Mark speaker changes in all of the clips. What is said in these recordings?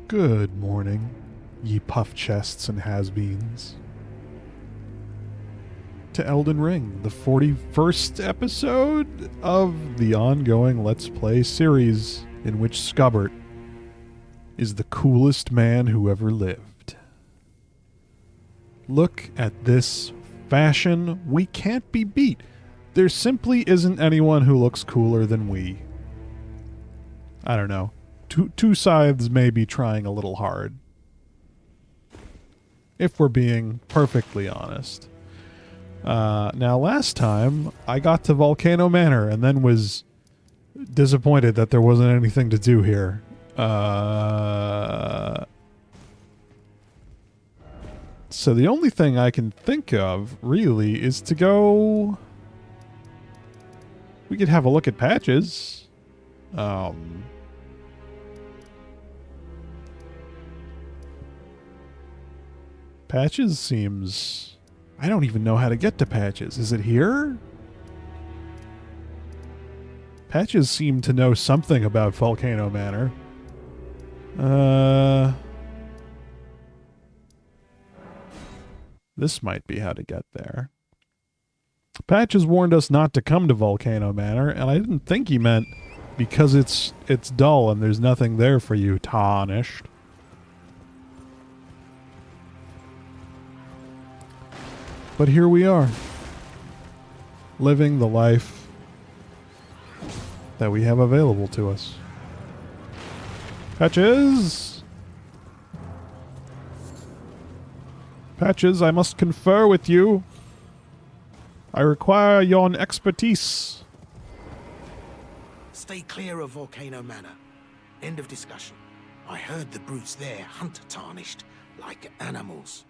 Speaker 1: Good morning, ye puff chests and has-beens. To Elden Ring, the 41st episode of the ongoing Let's Play series in which Skubbert is the coolest man who ever lived. Look at this fashion. We can't be beat. There simply isn't anyone who looks cooler than we. I don't know. Two Scythes may be trying a little hard. If we're being perfectly honest. Now, last time, I got to Volcano Manor and then was disappointed that there wasn't anything to do here. So the only thing I can think of, really, is to go... We could have a look at Patches. Patches seems... I don't even know how to get to Patches. Is it here? Patches seemed to know something about Volcano Manor. This might be how to get there. Patches warned us not to come to Volcano Manor, and I didn't think he meant because it's dull and there's nothing there for you, tarnished. But here we are, living the life that we have available to us. Patches! Patches, I must confer with you. I require your expertise.
Speaker 2: Stay clear of Volcano Manor. End of discussion. I heard the brutes there hunt tarnished like animals.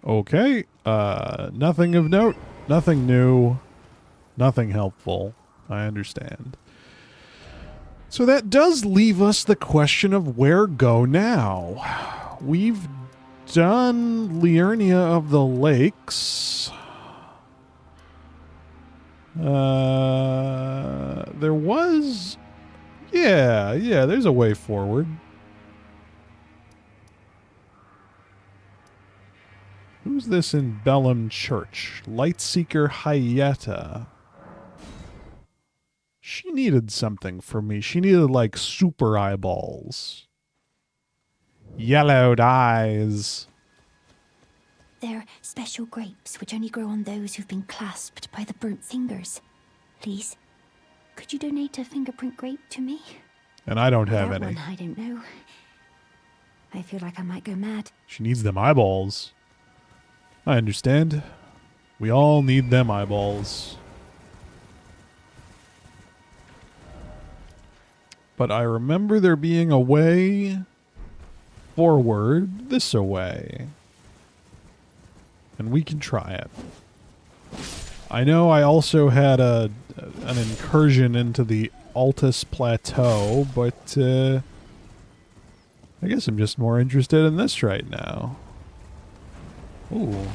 Speaker 1: Okay, nothing of note, nothing new, nothing helpful. I understand. So that does leave us the question of where go now. We've done Liurnia of the Lakes. There was... Yeah, there's a way forward. Who's this in Bellum Church? Lightseeker Hyetta. She needed something from me. She needed, like, super eyeballs. Yellowed eyes.
Speaker 3: They're special grapes which only grow on those who've been clasped by the burnt fingers. Please, could you donate a fingerprint grape to me?
Speaker 1: And I don't have
Speaker 3: Without
Speaker 1: any.
Speaker 3: one, I don't know. I feel like I might go mad.
Speaker 1: She needs them eyeballs. I understand. We all need them eyeballs. But I remember there being a way forward this way. And we can try it. I know I also had an incursion into the Altus Plateau, but I guess I'm just more interested in this right now. Ooh.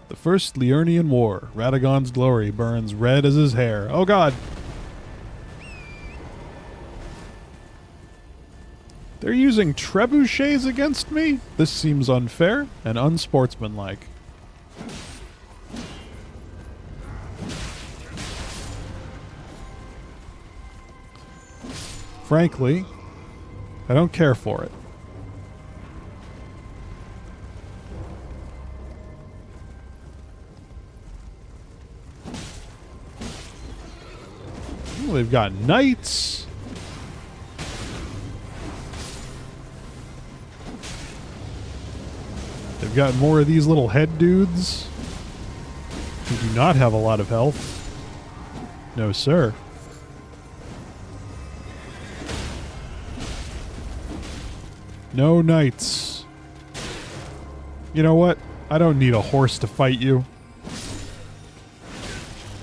Speaker 1: The First Liurnian War. Radagon's glory burns red as his hair. Oh god! They're using trebuchets against me? This seems unfair and unsportsmanlike. Frankly, I don't care for it. Ooh, they've got knights. They've got more of these little head dudes who do not have a lot of health. No, sir. No knights. You know what? I don't need a horse to fight you.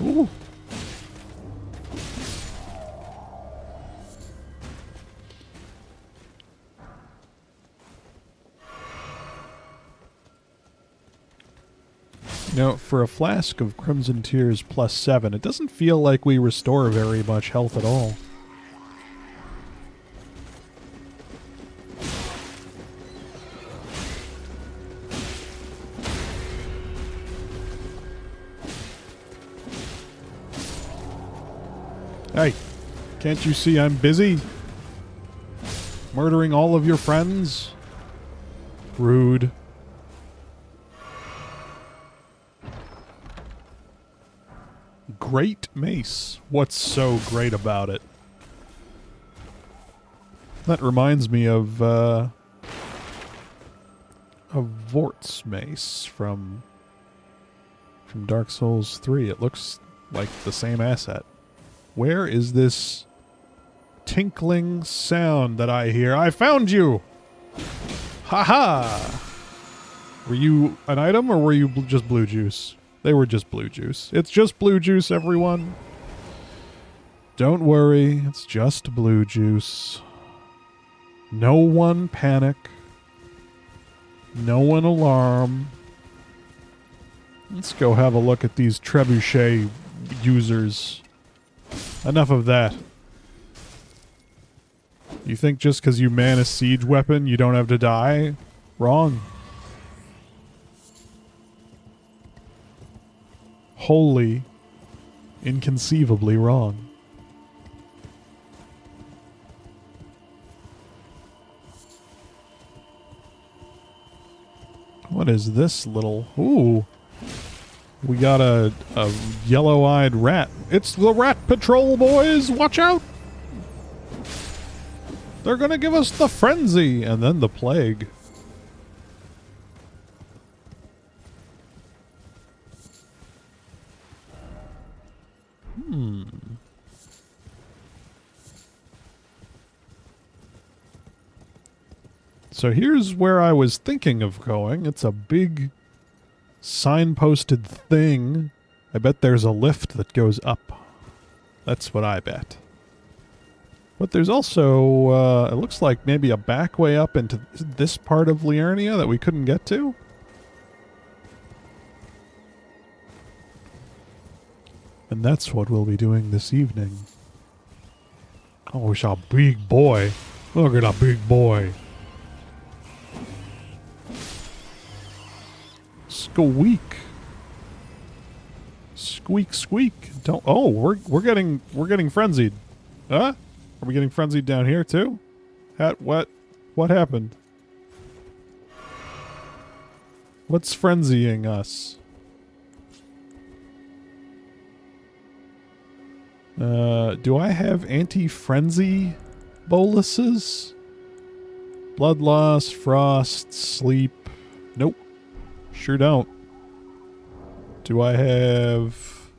Speaker 1: Ooh. Now, for a flask of Crimson Tears +7, it doesn't feel like we restore very much health at all. Hey, can't you see I'm busy? Murdering all of your friends? Rude. Great mace. What's so great about it? That reminds me of Vort's mace from Dark Souls 3. It looks like the same asset. Where is this tinkling sound that I hear? I found you! Ha-ha! Were you an item or were you just blue juice? They were just blue juice. It's just blue juice, everyone. Don't worry, it's just blue juice. No one panic. No one alarm. Let's go have a look at these trebuchet users. Enough of that. You think just because you man a siege weapon, you don't have to die? Wrong. Wholly, inconceivably wrong. What is this little... Ooh. We got a yellow-eyed rat. It's the Rat Patrol, boys! Watch out! They're gonna give us the frenzy! And then the plague. So here's where I was thinking of going. It's a big signposted thing. I bet there's a lift that goes up. That's what I bet. But there's also, it looks like maybe a back way up into this part of Liurnia that we couldn't get to. And that's what we'll be doing this evening. Oh, it's a big boy. Look at a big boy. Squeak. Squeak, squeak. Don't. Oh, we're getting frenzied. Huh? Are we getting frenzied down here too? What happened? What's frenzying us? Do I have anti-frenzy boluses? Blood loss, frost, sleep. Nope. Sure don't. Do I have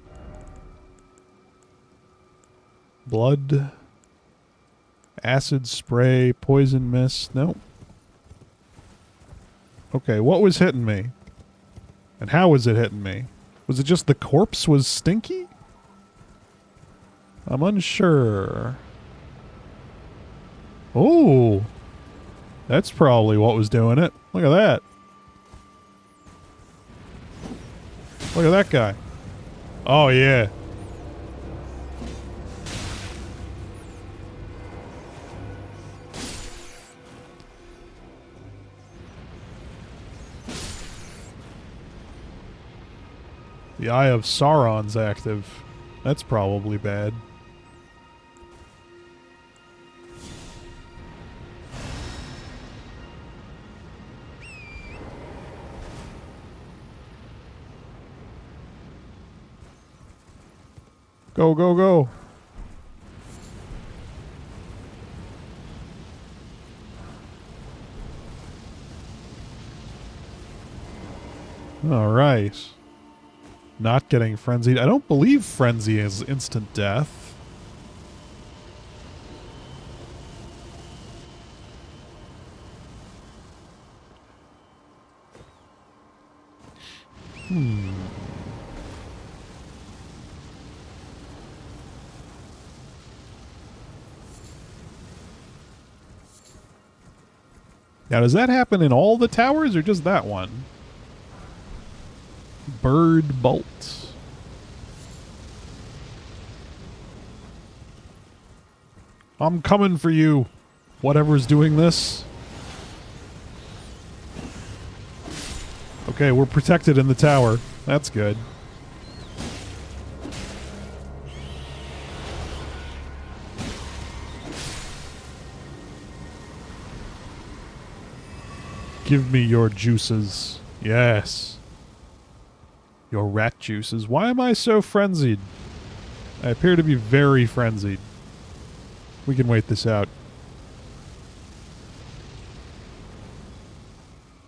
Speaker 1: blood, acid spray, poison mist? Nope. Okay, what was hitting me? And how was it hitting me? Was it just the corpse was stinky? I'm unsure. Oh, that's probably what was doing it. Look at that. Look at that guy. Oh, yeah. The Eye of Sauron's active. That's probably bad. Go, go, go. All right. Not getting frenzied. I don't believe frenzy is instant death. Now, does that happen in all the towers or just that one? Bird bolt. I'm coming for you, whatever's doing this. Okay, we're protected in the tower. That's good. Give me your juices. Yes. Your rat juices. Why am I so frenzied? I appear to be very frenzied. We can wait this out.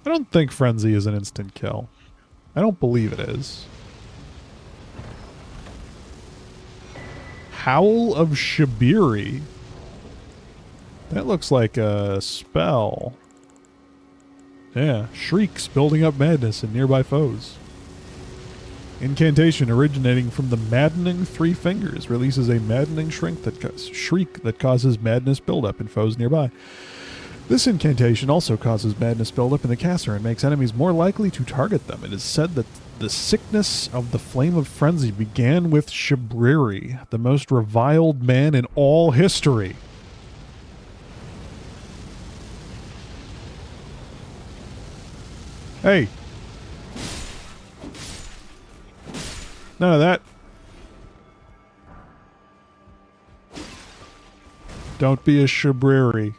Speaker 1: I don't think frenzy is an instant kill. I don't believe it is. Howl of Shabiri. That looks like a spell. Yeah, shrieks building up madness in nearby foes. Incantation originating from the maddening three fingers releases a maddening shriek that causes madness buildup in foes nearby. This incantation also causes madness buildup in the caster and makes enemies more likely to target them. It is said that the sickness of the flame of frenzy began with Shabriri, the most reviled man in all history. Hey. None of that. Don't be a Shabriri.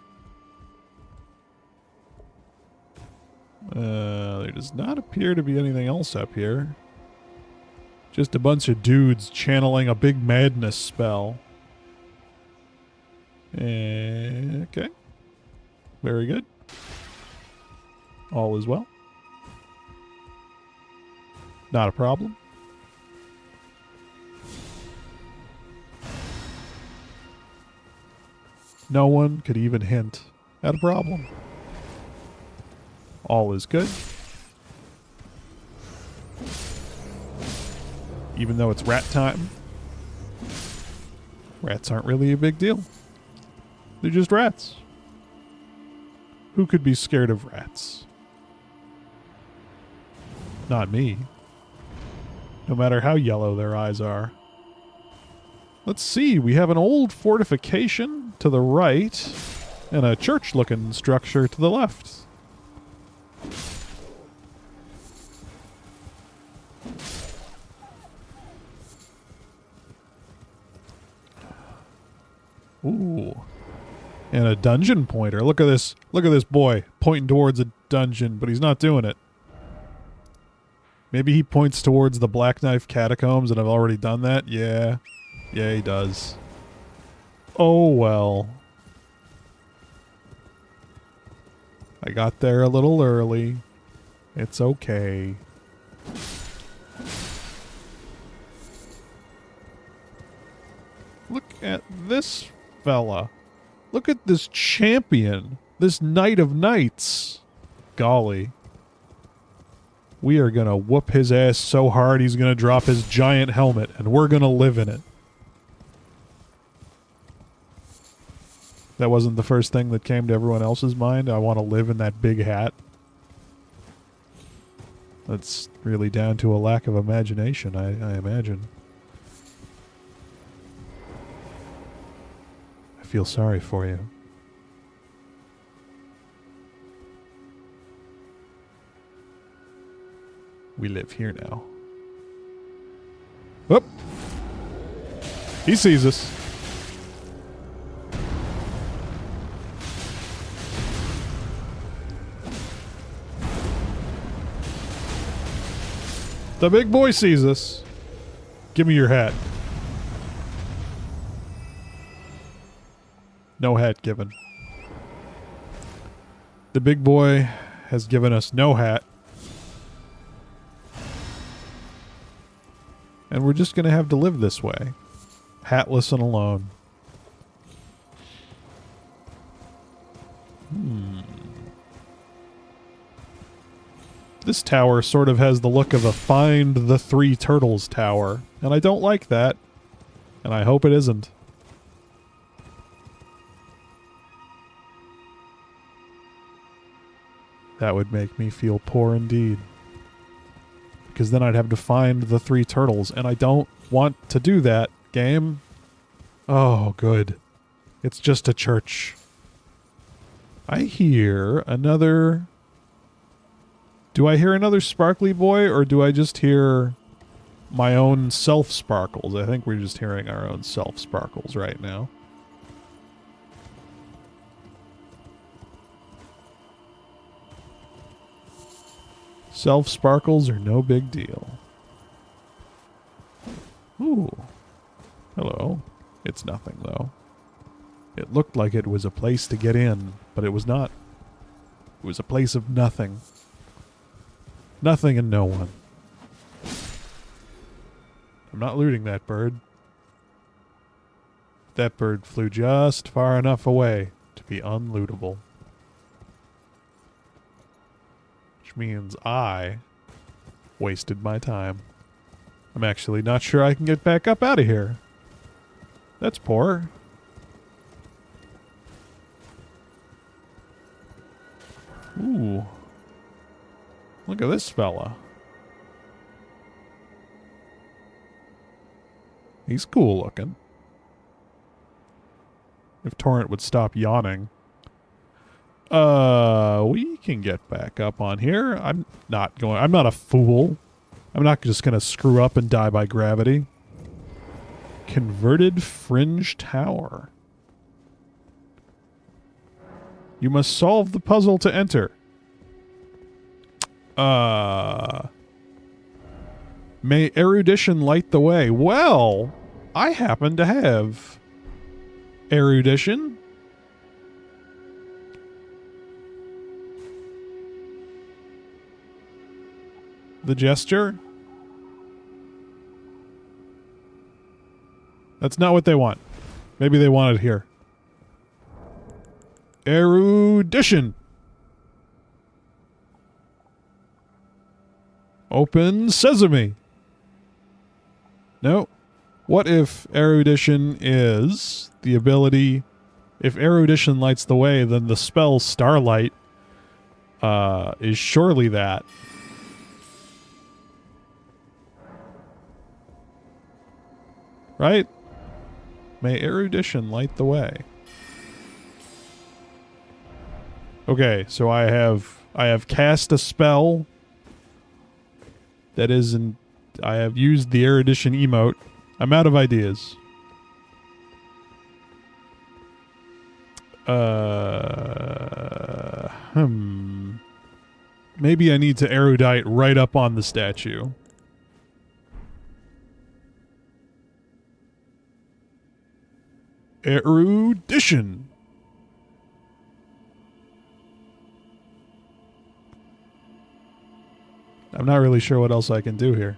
Speaker 1: There does not appear to be anything else up here. Just a bunch of dudes channeling a big madness spell. Okay. Very good. All is well. Not a problem. No one could even hint at a problem. All is good. Even though it's rat time, rats aren't really a big deal. They're just rats. Who could be scared of rats? Not me. No matter how yellow their eyes are. Let's see, we have an old fortification to the right and a church-looking structure to the left. Ooh. And a dungeon pointer. Look at this. Look at this boy pointing towards a dungeon, but he's not doing it. Maybe he points towards the Black Knife Catacombs and I've already done that? Yeah. Yeah, he does. Oh, well. I got there a little early. It's okay. Look at this fella. Look at this champion. This Knight of Knights. Golly. We are going to whoop his ass so hard he's going to drop his giant helmet, and we're going to live in it. That wasn't the first thing that came to everyone else's mind. I want to live in that big hat. That's really down to a lack of imagination, I imagine. I feel sorry for you. We live here now. Whoop! He sees us. The big boy sees us. Give me your hat. No hat given. The big boy has given us no hat. And we're just going to have to live this way. Hatless and alone. This tower sort of has the look of a Find the Three Turtles tower. And I don't like that. And I hope it isn't. That would make me feel poor indeed. Because then I'd have to find the three turtles, and I don't want to do that, game. Oh, good. It's just a church. I hear another... Do I hear another sparkly boy, or do I just hear my own self-sparkles? I think we're just hearing our own self-sparkles right now. Self sparkles are no big deal. Ooh. Hello. It's nothing, though. It looked like it was a place to get in, but it was not. It was a place of nothing. Nothing and no one. I'm not looting that bird. That bird flew just far enough away to be unlootable. Which means I wasted my time. I'm actually not sure I can get back up out of here. That's poor. Ooh. Look at this fella. He's cool looking. If Torrent would stop yawning. We can get back up on here. I'm not a fool. I'm not just gonna screw up and die by gravity. Converted Fringe Tower. You must solve the puzzle to enter. May erudition light the way. Well, I happen to have erudition. The gesture. That's not what they want. Maybe they want it here. Erudition. Open sesame. No. What if erudition is the ability... If erudition lights the way, then the spell Starlight is surely that. Right? May erudition light the way. Okay, so I have cast a spell that isn't... I have used the erudition emote. I'm out of ideas. Maybe I need to erudite right up on the statue. Erudition. I'm not really sure what else I can do here.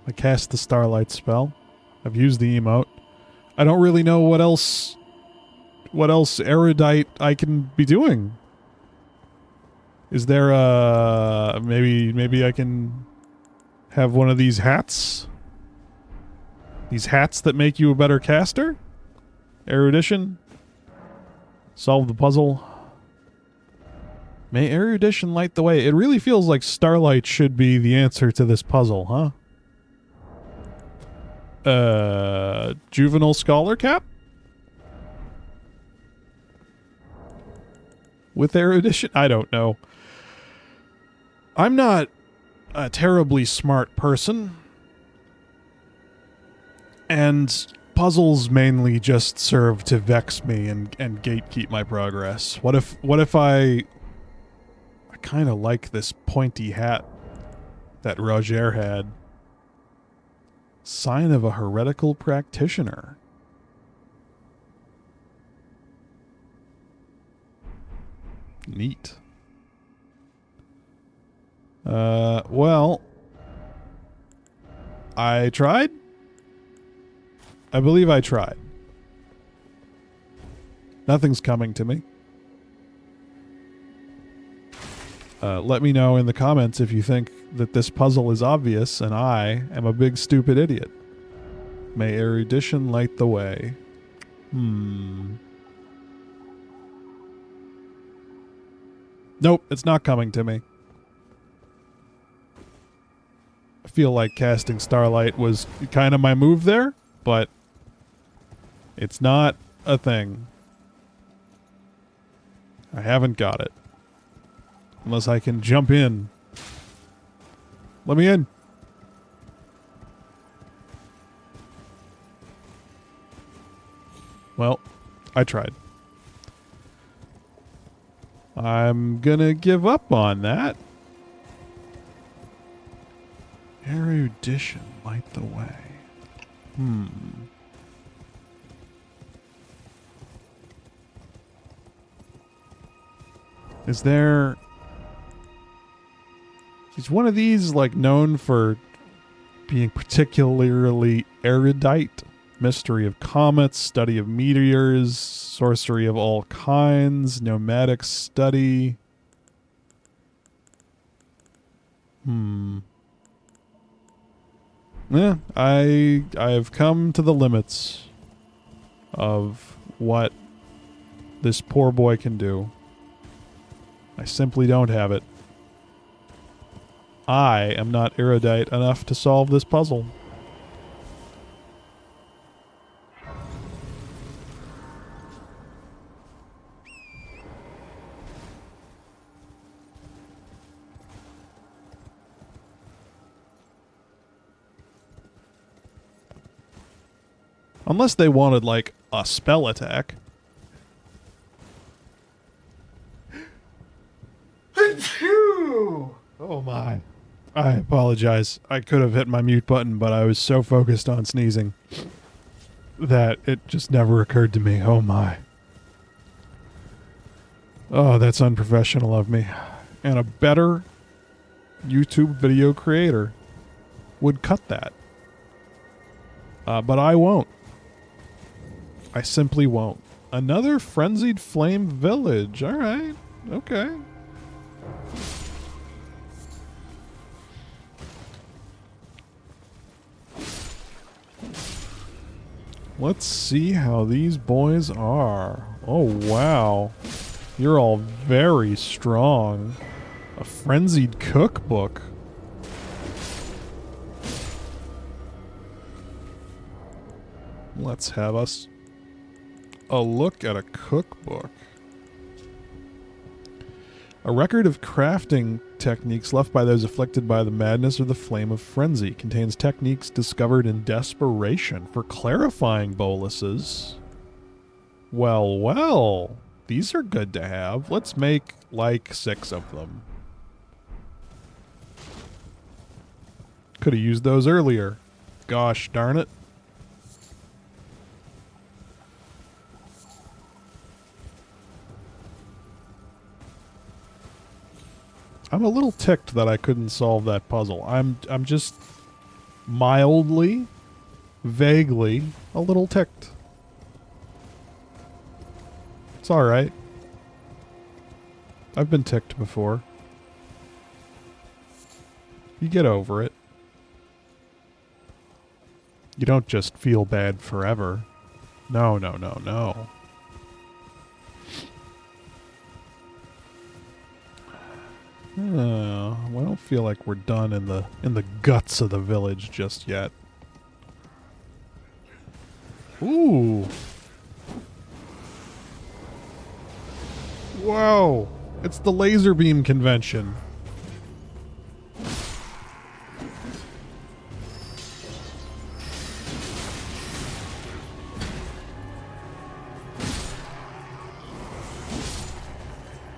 Speaker 1: I cast the Starlight spell. I've used the emote. I don't really know what else erudite I can be doing. Is there maybe I can have one of these hats? These hats that make you a better caster? Erudition? Solve the puzzle. May erudition light the way. It really feels like Starlight should be the answer to this puzzle, huh? Juvenile Scholar Cap? With erudition? I don't know. I'm not a terribly smart person. And puzzles mainly just serve to vex me and gatekeep my progress. What if I kind of like this pointy hat that Roger had. Sign of a heretical practitioner. Neat. Well, I tried. I believe I tried. Nothing's coming to me. Let me know in the comments if you think that this puzzle is obvious and I am a big stupid idiot. May erudition light the way. Nope, it's not coming to me. I feel like casting Starlight was kind of my move there, but it's not a thing. I haven't got it. Unless I can jump in. Let me in. Well, I tried. I'm gonna give up on that. Erudition, light the way. Is there... Is one of these, like, known for being particularly erudite? Mystery of comets, study of meteors, sorcery of all kinds, nomadic study. Yeah, I've come to the limits of what this poor boy can do. I simply don't have it. I am not erudite enough to solve this puzzle. Unless they wanted, like, a spell attack. Oh my. I apologize. I could have hit my mute button, but I was so focused on sneezing that it just never occurred to me. Oh my. Oh, that's unprofessional of me. And a better YouTube video creator would cut that. But I won't. I simply won't. Another frenzied flame village. All right. Okay. Let's see how these boys are. Oh, wow. You're all very strong. A frenzied cookbook. Let's have us a look at a cookbook. A record of crafting techniques left by those afflicted by the madness or the flame of frenzy. Contains techniques discovered in desperation for clarifying boluses. Well, well. These are good to have. Let's make, like, 6 of them. Could have used those earlier. Gosh darn it. I'm a little ticked that I couldn't solve that puzzle. I'm just mildly, vaguely a little ticked. It's all right. I've been ticked before. You get over it. You don't just feel bad forever. No, no, no, no. Oh, I don't feel like we're done in the guts of the village just yet. Ooh. Whoa. It's the laser beam convention.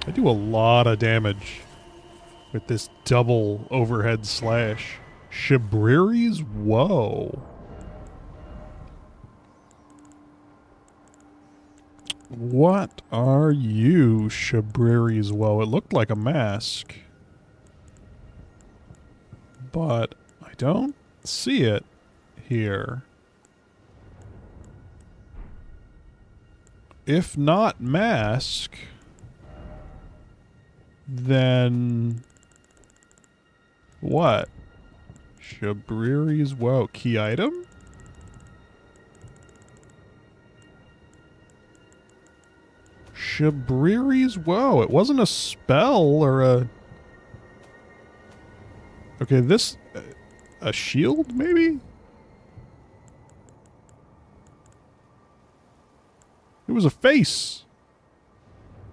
Speaker 1: I do a lot of damage with this double overhead slash. Shabriris? Whoa. What are you, Shabriris? Whoa, it looked like a mask. But I don't see it here. If not mask, then what? Shabriris? Whoa, key item? Shabriris? Whoa, it wasn't a spell or a... Okay, this... a shield, maybe? It was a face.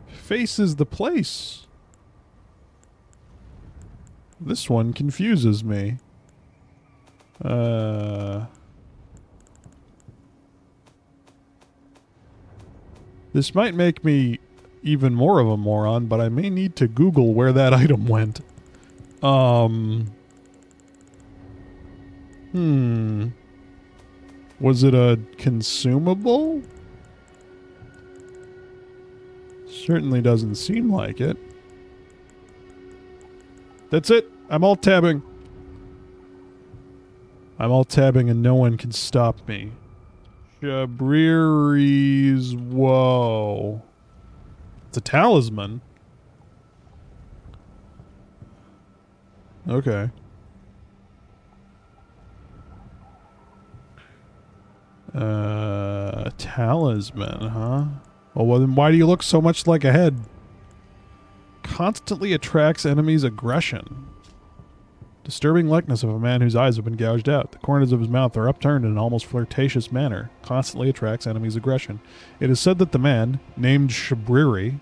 Speaker 1: Face is the place. This one confuses me. This might make me even more of a moron, but I may need to Google where that item went. Was it a consumable? Certainly doesn't seem like it. That's it. I'm alt tabbing. I'm alt tabbing and no one can stop me. Shabriri's Woe. It's a talisman. Okay. Talisman, huh? Well, then why do you look so much like a head? Constantly attracts enemies' aggression. Disturbing likeness of a man whose eyes have been gouged out. The corners of his mouth are upturned in an almost flirtatious manner. Constantly attracts enemies' aggression. It is said that the man, named Shabriri,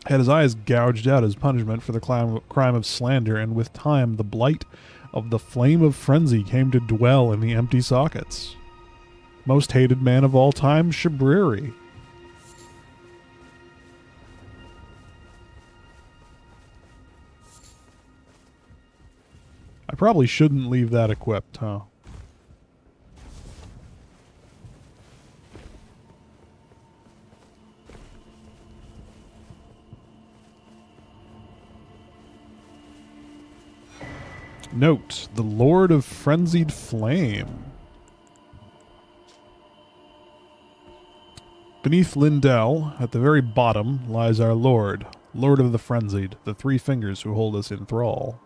Speaker 1: had his eyes gouged out as punishment for the crime of slander, and with time the blight of the flame of frenzy came to dwell in the empty sockets. Most hated man of all time, Shabriri. I probably shouldn't leave that equipped, huh? Note, the Lord of Frenzied Flame. Beneath Lindell, at the very bottom, lies our Lord, Lord of the Frenzied, the three fingers who hold us in thrall.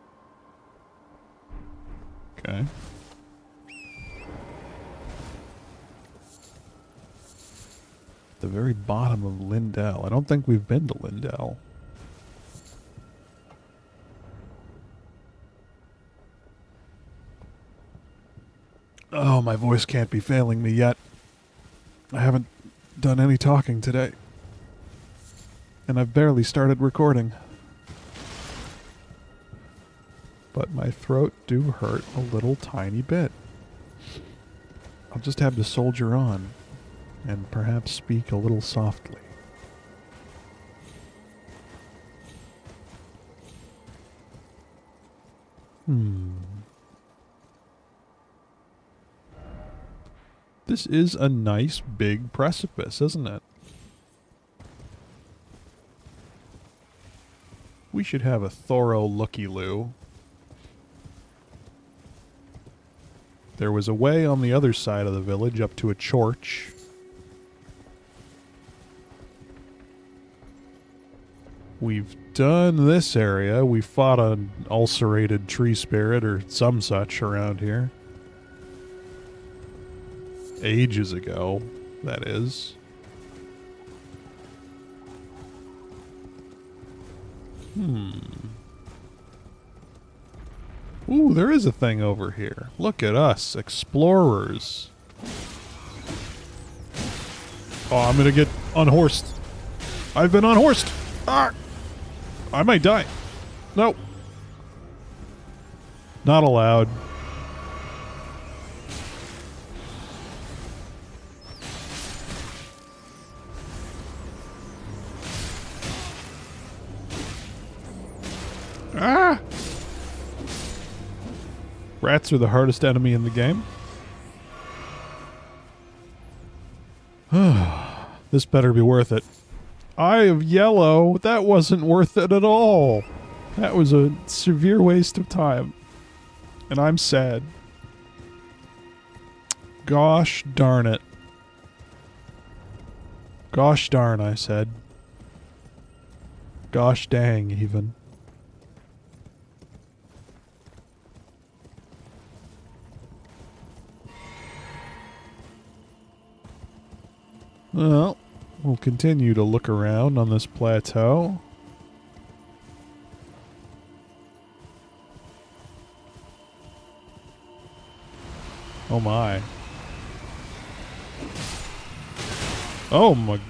Speaker 1: Okay. The very bottom of Lindell. I don't think we've been to Lindell. Oh, my voice can't be failing me yet. I haven't done any talking today. And I've barely started recording. But my throat do hurt a little tiny bit. I'll just have to soldier on and perhaps speak a little softly. This is a nice big precipice, isn't it? We should have a thorough looky-loo. There was a way on the other side of the village up to a church. We've done this area. We fought an ulcerated tree spirit or some such around here. Ages ago, that is. Ooh, there is a thing over here. Look at us, explorers. Oh, I'm gonna get unhorsed. I've been unhorsed. Ah! I might die. Nope. Not allowed. Ah! Rats are the hardest enemy in the game. This better be worth it. Eye of Yellow, that wasn't worth it at all. That was a severe waste of time. And I'm sad. Gosh darn it. Gosh darn, I said. Gosh dang, even. Well, we'll continue to look around on this plateau. Oh my. Oh my.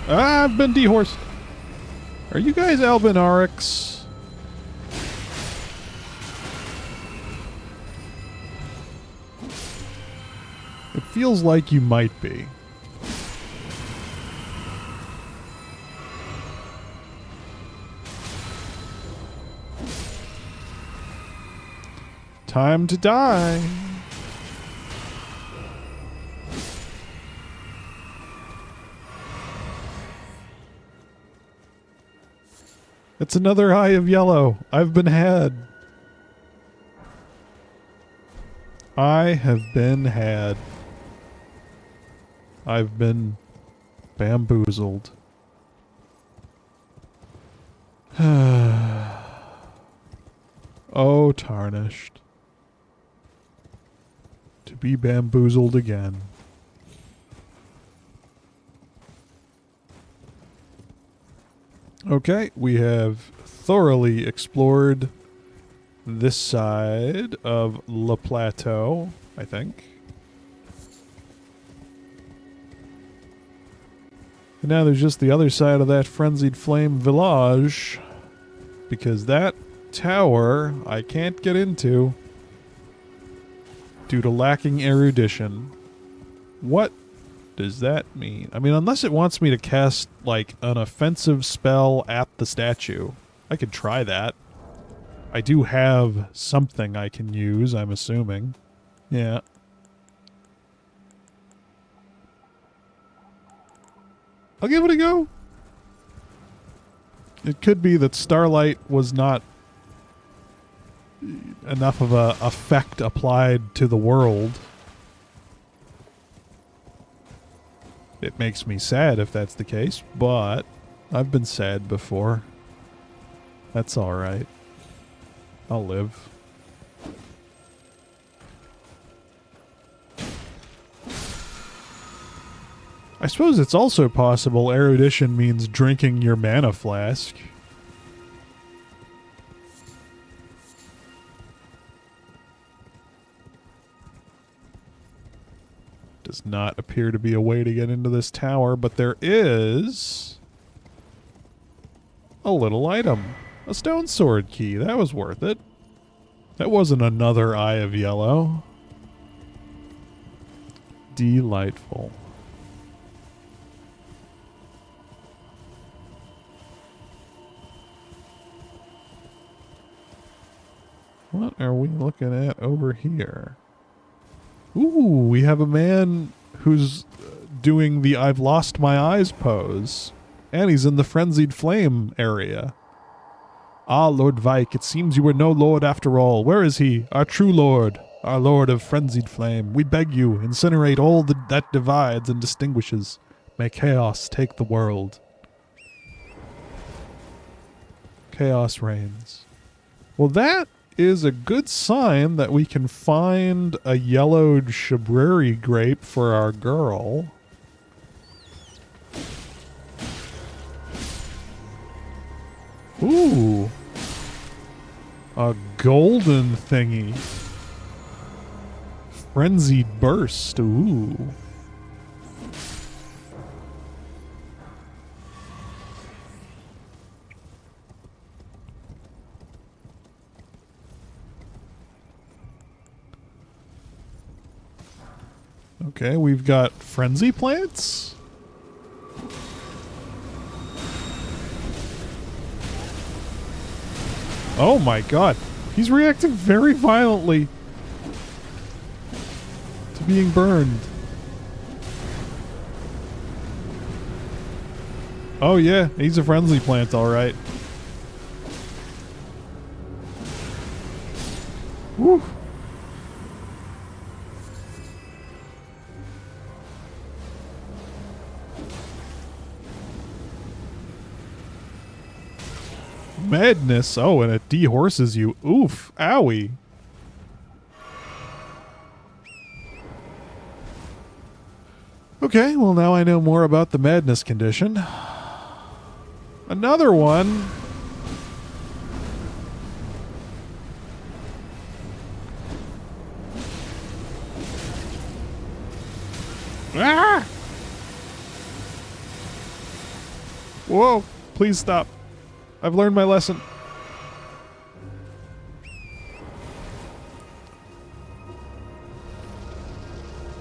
Speaker 1: Ah, I've been dehorsed. Are you guys Albinarics? It feels like you might be. Time to die. It's another eye of yellow. I've been had. I have been had. I've been bamboozled. Oh, tarnished. To be bamboozled again. Okay, we have thoroughly explored this side of Le Plateau, I think. And now there's just the other side of that frenzied flame village, because that tower I can't get into due to lacking erudition. What does that mean? I mean, unless it wants me to cast, like, an offensive spell at the statue. I could try that. I do have something I can use, I'm assuming. Yeah. I'll give it a go. It could be that Starlight was not enough of a effect applied to the world. It makes me sad if that's the case, but I've been sad before. That's alright. I'll live. I suppose it's also possible erudition means drinking your mana flask. Does not appear to be a way to get into this tower, but there is a little item. A stone sword key. That was worth it. That wasn't another eye of yellow. Delightful. What are we looking at over here? Ooh, we have a man who's doing the I've lost my eyes pose. And he's in the frenzied flame area. Ah, Lord Vike, it seems you were no lord after all. Where is he, our true lord, our lord of frenzied flame? We beg you, incinerate all that divides and distinguishes. May chaos take the world. Chaos reigns. Well, that is a good sign that we can find a yellowed shabriri grape for our girl. Ooh. A golden thingy. Frenzied burst. Ooh. Okay, we've got frenzy plants. Oh my god. He's reacting very violently to being burned. Oh yeah, he's a frenzy plant, alright. Woo. Madness. Oh, and it dehorses you. Oof. Owie. Okay, well now I know more about the madness condition. Another one. Ah! Whoa, please stop. I've learned my lesson.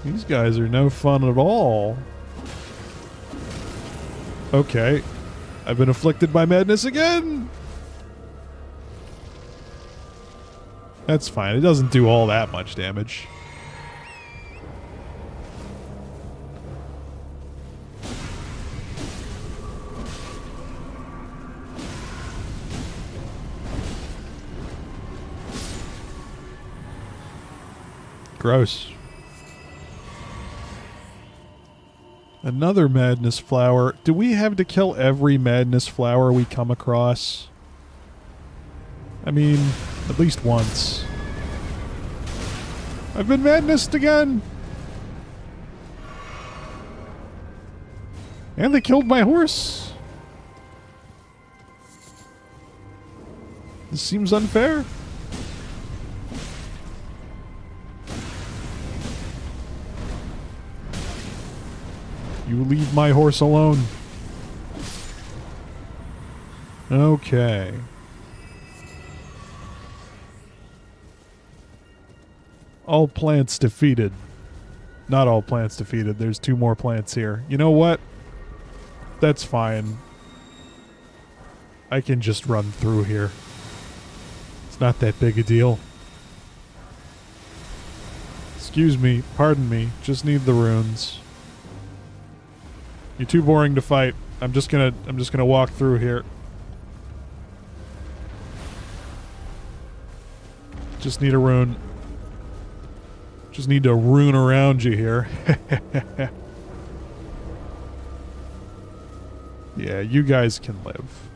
Speaker 1: These guys are no fun at all. Okay. I've been afflicted by madness again. That's fine. It doesn't do all that much damage. Gross. Another madness flower. Do we have to kill every madness flower we come across? I mean, at least once. I've been madnessed again! And they killed my horse! This seems unfair. You leave my horse alone. Okay. All plants defeated. Not all plants defeated. There's 2 more plants here. You know what? That's fine. I can just run through here. It's not that big a deal. Excuse me. Pardon me. Just need the runes. You're too boring to fight. I'm just gonna walk through here. Just need a rune. Just need to rune around you here. Yeah, you guys can live.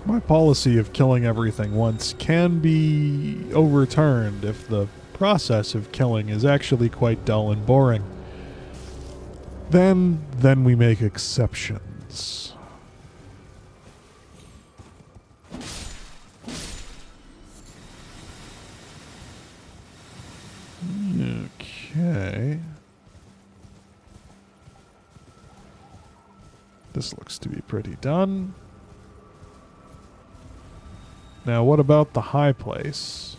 Speaker 1: My policy of killing everything once can be overturned if the process of killing is actually quite dull and boring. Then we make exceptions. Okay. This looks to be pretty done. Now, what about the high place?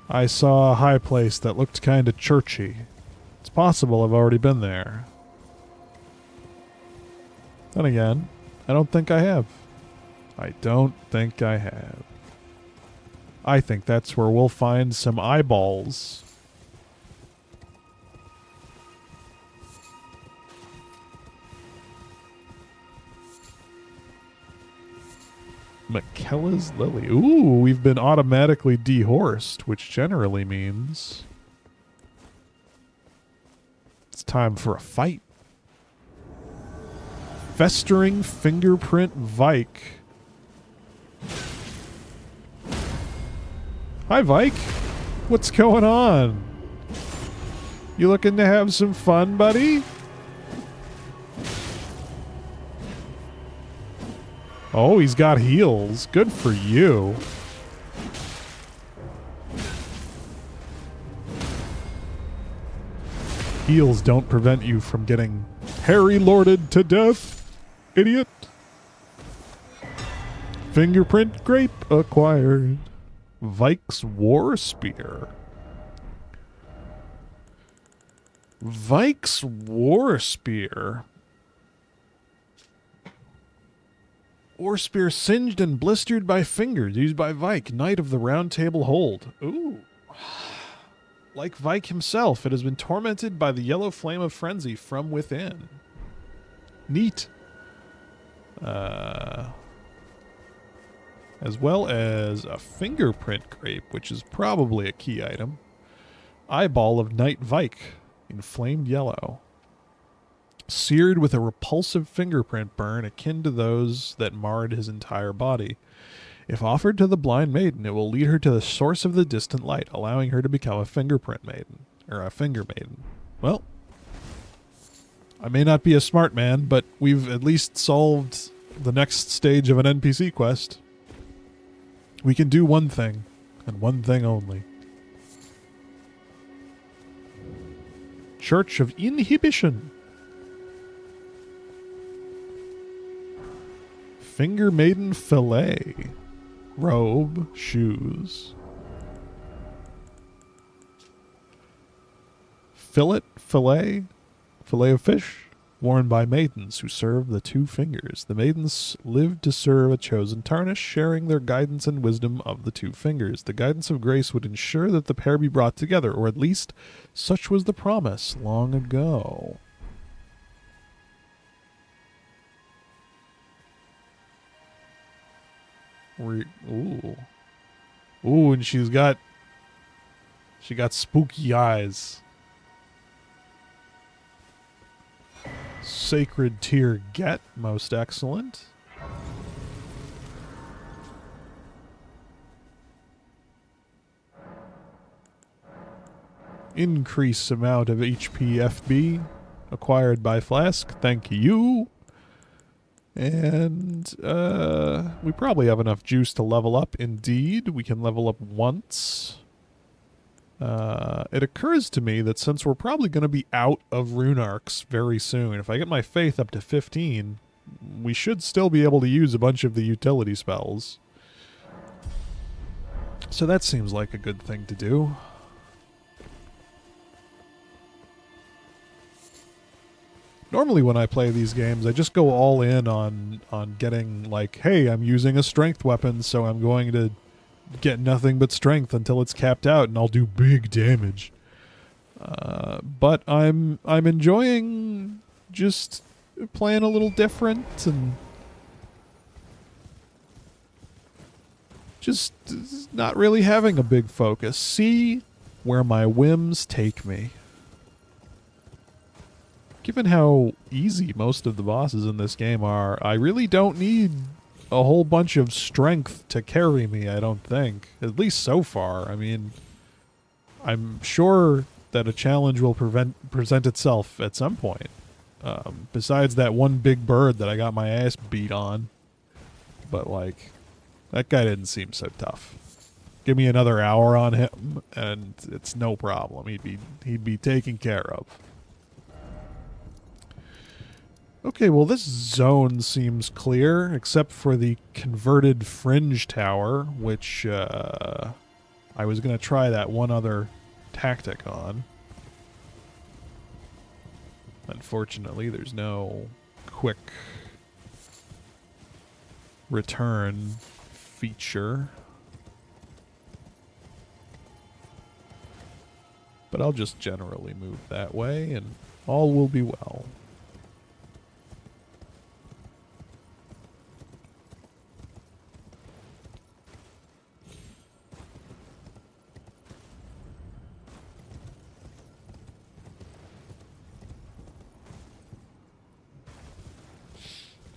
Speaker 1: I saw a high place that looked kind of churchy. It's possible I've already been there. Then again, I don't think I have. I don't think I have. I think that's where we'll find some eyeballs. McKella's Lily. Ooh, we've been automatically dehorsed, which generally means it's time for a fight. Festering Fingerprint Vike. Hi, Vike. What's going on? You looking to have some fun, buddy? Oh, he's got heals. Good for you. Heals don't prevent you from getting Harry Lorded to death, idiot. Fingerprint grape acquired. Vike's War Spear. Vike's War Spear. War Spear singed and blistered by fingers, used by Vike, Knight of the Round Table Hold. Ooh. Like Vike himself, it has been tormented by the yellow flame of frenzy from within. Neat. As well as a fingerprint grape, which is probably a key item. Eyeball of Knight Vike, inflamed yellow. Seared with a repulsive fingerprint burn akin to those that marred his entire body. If offered to the blind maiden, it will lead her to the source of the distant light, allowing her to become a fingerprint maiden. Or a finger maiden. Well, I may not be a smart man, but we've at least solved the next stage of an NPC quest. We can do one thing, and one thing only. Church of Inhibition. Finger Maiden Fillet. Robe. Shoes. Fillet? Fillet? Fillet of fish? worn by maidens who serve the two fingers. The maidens lived to serve a chosen tarnish, sharing their guidance and wisdom of the two fingers. The guidance of grace would ensure that the pair be brought together, or at least such was the promise long ago. Ooh. Ooh, and she got spooky eyes. Sacred tier get, most excellent. Increase amount of HP FB acquired by Flask. Thank you. And we probably have enough juice to level up. Indeed, we can level up once. It occurs to me that since we're probably going to be out of rune arcs very soon, if I get my faith up to 15, we should still be able to use a bunch of the utility spells. So that seems like a good thing to do. Normally when I play these games, I just go all in on getting like, hey, I'm using a strength weapon, so I'm going to get nothing but strength until it's capped out, and I'll do big damage. But I'm enjoying just playing a little different and just not really having a big focus. See where my whims take me. Given how easy most of the bosses in this game are, I really don't need a whole bunch of strength to carry me, I don't think. At least so far. I mean, I'm sure that a challenge will present itself at some point. Besides that one big bird that I got my ass beat on. But, like, that guy didn't seem so tough. Give me another hour on him, and it's no problem. He'd be taken care of. Okay, well this zone seems clear, except for the converted fringe tower, which I was going to try that one other tactic on. Unfortunately, there's no quick return feature. But I'll just generally move that way, and all will be well.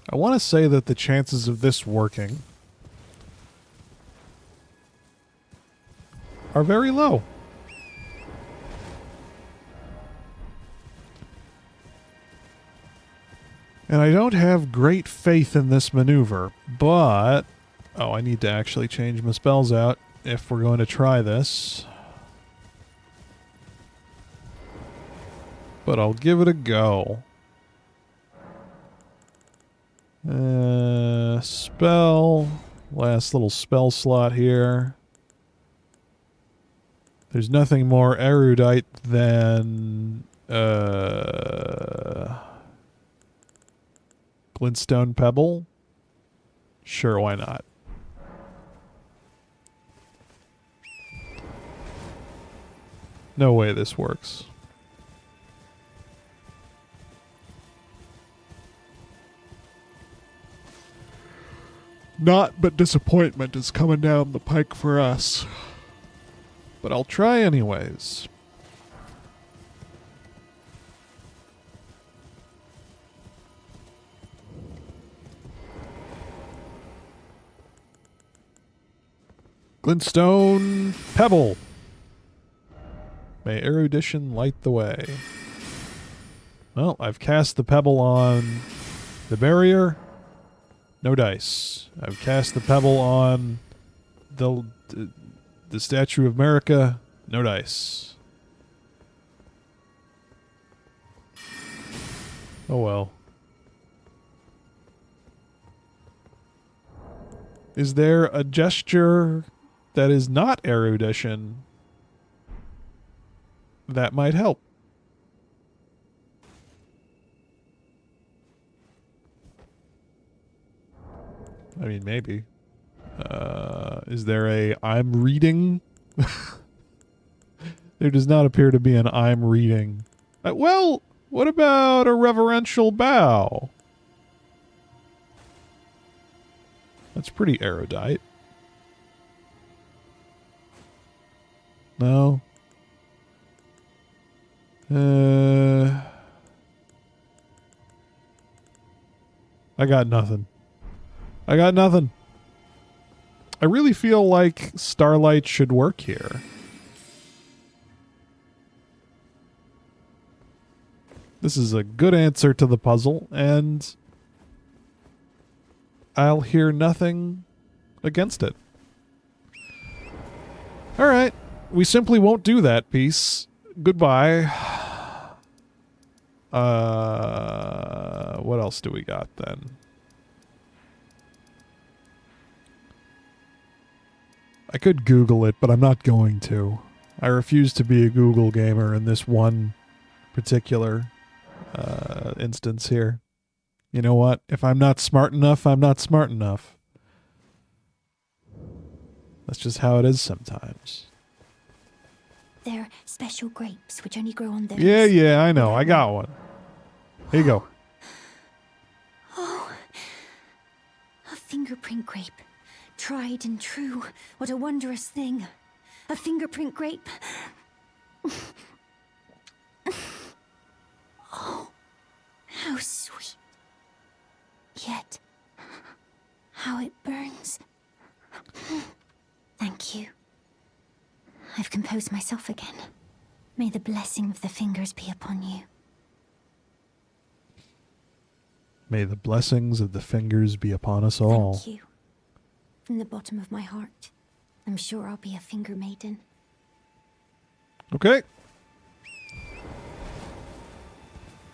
Speaker 1: I want to say that the chances of this working are very low. And I don't have great faith in this maneuver, but... Oh, I need to actually change my spells out if we're going to try this. But I'll give it a go. Spell. Last little spell slot here. There's nothing more erudite than Glintstone Pebble. Sure, why not? No way this works. Not but disappointment is coming down the pike for us. But I'll try anyways. Glintstone Pebble. May erudition light the way. Well, I've cast the pebble on the barrier. No dice. I've cast the pebble on the Statue of America. No dice. Oh well. Is there a gesture that is not erudition that might help? I mean, maybe. Is there a I'm reading? There does not appear to be an I'm reading. Well, what about a reverential bow? That's pretty erudite. No. I got nothing. I got nothing. I really feel like Starlight should work here. This is a good answer to the puzzle, and I'll hear nothing against it. All right. We simply won't do that piece. Goodbye. What else do we got then? I could Google it, but I'm not going to. I refuse to be a Google gamer in this one particular instance here. You know what? If I'm not smart enough, I'm not smart enough. That's just how it is sometimes.
Speaker 3: They're special grapes which only grow on those.
Speaker 1: Yeah, I know. I got one. Here you go.
Speaker 3: Oh, a fingerprint grape. Tried and true. What a wondrous thing. A fingerprint grape. Oh, how sweet. Yet, how it burns. Thank you. I've composed myself again. May the blessing of the fingers be upon you.
Speaker 1: May the blessings of the fingers be upon us all.
Speaker 3: Thank you. From the bottom of my heart. I'm sure I'll be a finger maiden.
Speaker 1: Okay.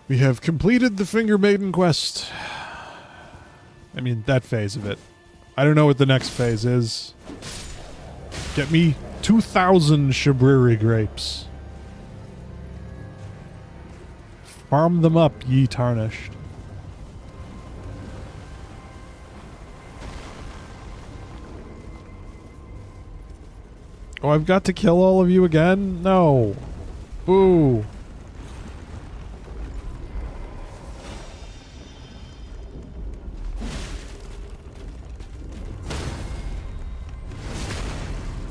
Speaker 1: We have completed the Finger Maiden quest. I mean, that phase of it. I don't know what the next phase is. Get me 2,000 Shabriri grapes. Farm them up, ye tarnished. Oh, I've got to kill all of you again? No. Boo.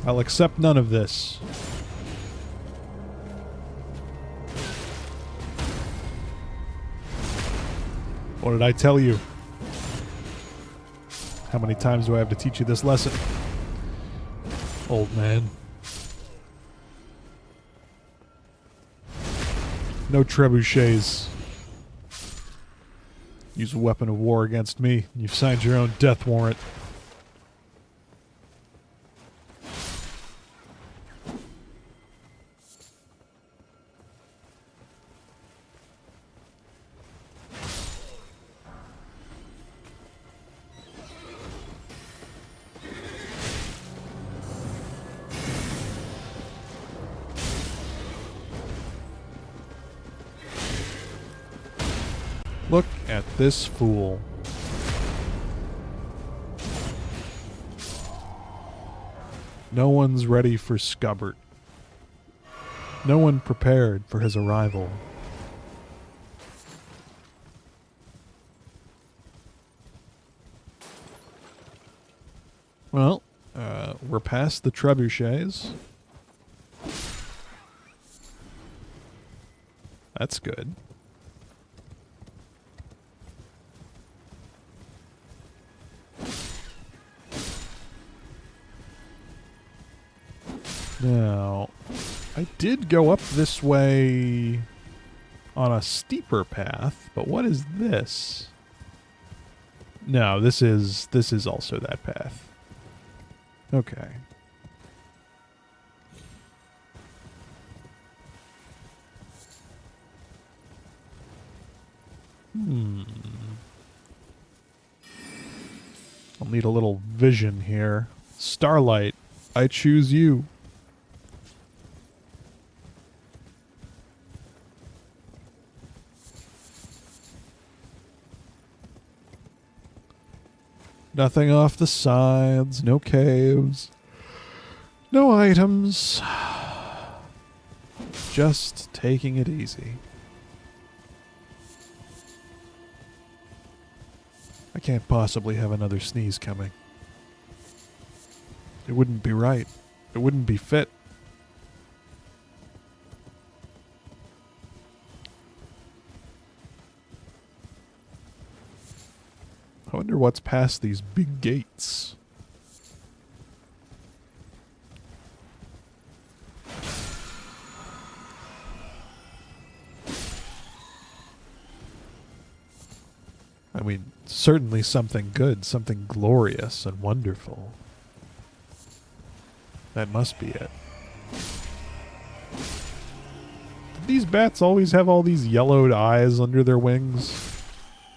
Speaker 1: I'll accept none of this. What did I tell you? How many times do I have to teach you this lesson? Old man. No trebuchets. Use a weapon of war against me. You've signed your own death warrant. Look at this fool. No one's ready for Skubbert. No one prepared for his arrival. Well, we're past the trebuchets. That's good. Now, I did go up this way on a steeper path, but what is this? No, this is also that path. Okay. I'll need a little vision here. Starlight, I choose you. Nothing off the sides, no caves, no items. Just taking it easy. I can't possibly have another sneeze coming. It wouldn't be right. It wouldn't be fit. I wonder what's past these big gates. I mean, certainly something good, something glorious and wonderful. That must be it. Did these bats always have all these yellowed eyes under their wings?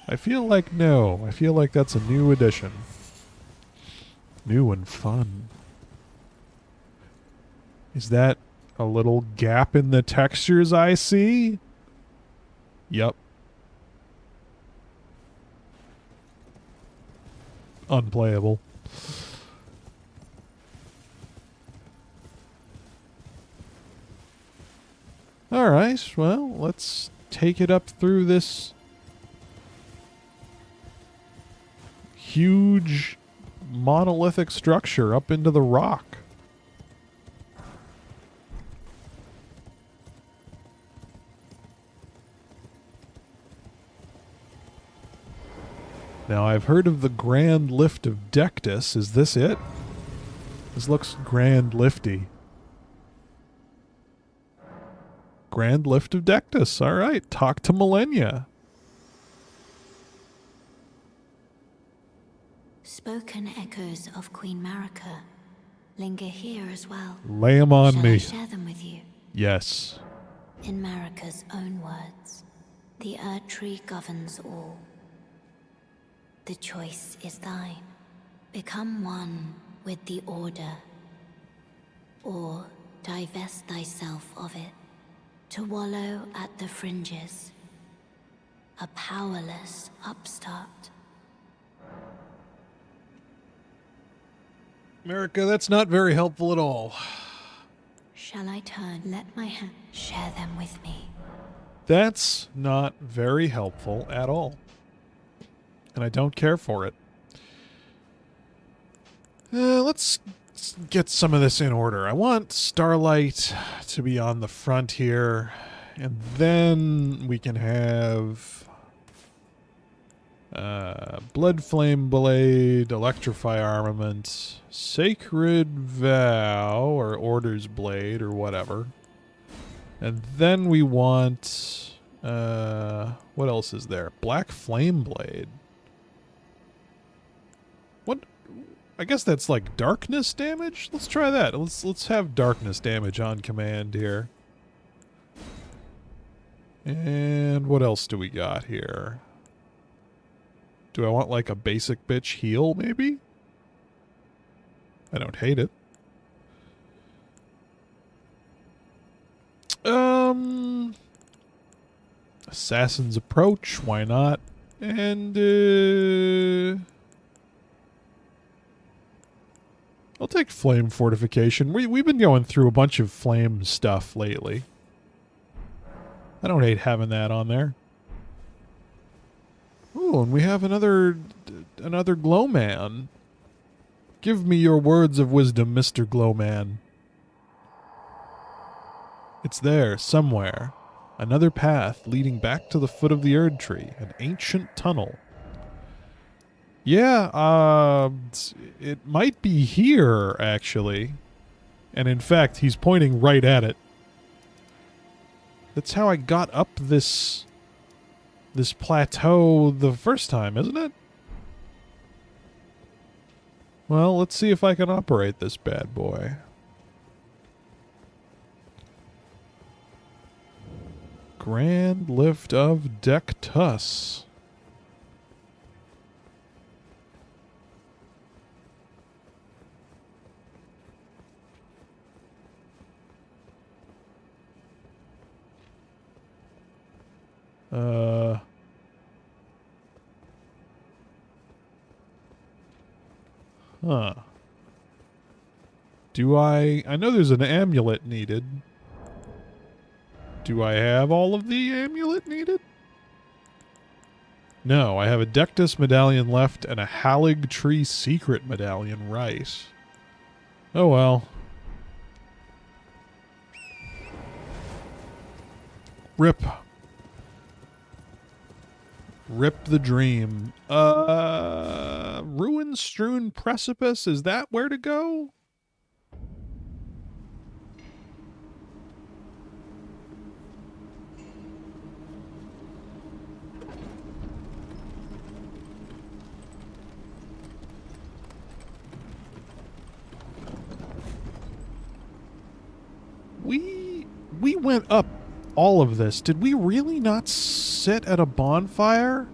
Speaker 1: I feel like no. I feel like that's a new addition. New and fun. Is that a little gap in the textures I see? Yup. Unplayable. Alright, well, let's take it up through this huge monolithic structure up into the rock. Now, I've heard of the Grand Lift of Dectus. Is this it? This looks grand lifty. Grand Lift of Dectus. All right. Talk to Millennia.
Speaker 3: Spoken echoes of Queen Marika linger here as well.
Speaker 1: Lay 'em on
Speaker 3: Shall
Speaker 1: me.
Speaker 3: I share them with you?
Speaker 1: Yes.
Speaker 3: In Marika's own words, the Erd Tree governs all. The choice is thine. Become one with the Order, or divest thyself of it, to wallow at the fringes, a powerless upstart.
Speaker 1: America, that's not very helpful at all.
Speaker 3: Shall I turn? Let my hand share them with me.
Speaker 1: That's not very helpful at all. And I don't care for it. Let's get some of this in order. I want Starlight to be on the front here. And then we can have Blood Flame Blade, Electrify Armament, Sacred Vow, or Order's Blade, or whatever. And then we want... what else is there? Black Flame Blade. What? I guess that's like darkness damage? Let's try that. Let's have darkness damage on command here. And what else do we got here? Do I want like a basic bitch heal, maybe? I don't hate it. Assassin's Approach, why not? And, I'll take Flame Fortification. We've been going through a bunch of flame stuff lately. I don't hate having that on there. Ooh, and we have another Glowman. Give me your words of wisdom, Mr. Glowman. It's there, somewhere. Another path leading back to the foot of the Erd Tree. An ancient tunnel. Yeah, it might be here, actually. And in fact, he's pointing right at it. That's how I got up this plateau the first time, isn't it? Well, let's see if I can operate this bad boy. Grand Lift of Dectus. Huh. Do I know there's an amulet needed. Do I have all of the amulet needed? No, I have a Dectus medallion left and a Halig Tree secret medallion right. Oh well. Rip. Rip the dream. Ruin-strewn precipice? Is that where to go? We went up all of this. Did we really not sit at a bonfire?